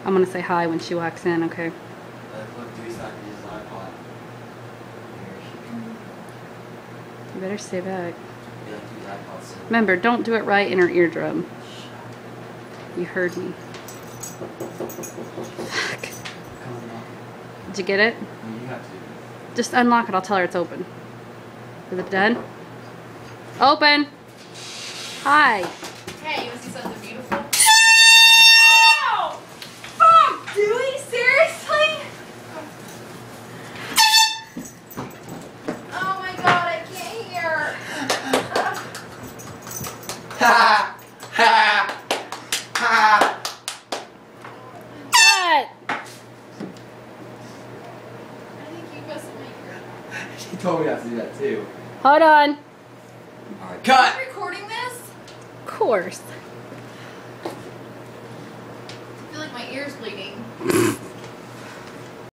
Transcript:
I'm gonna say hi when she walks in, okay? Look, Dewey's not gonna use his iPod. You better stay back. Yeah, Dewey's iPod soon. Remember, don't do it right in her eardrum. You heard me. Fuck. Come on, Mom. Did you get it? You have to. Just unlock it. I'll tell her it's open. Is it done? Open! Hi. Hey, you want to see something beautiful? Ow! Fuck, Dewey? Seriously? Oh my god, I can't hear. Ha! Ha! Ha! What? I think you must make her. She told me not to do that too. Hold on. Alright, cut! Are you recording this? Of course. I feel like my ear's bleeding.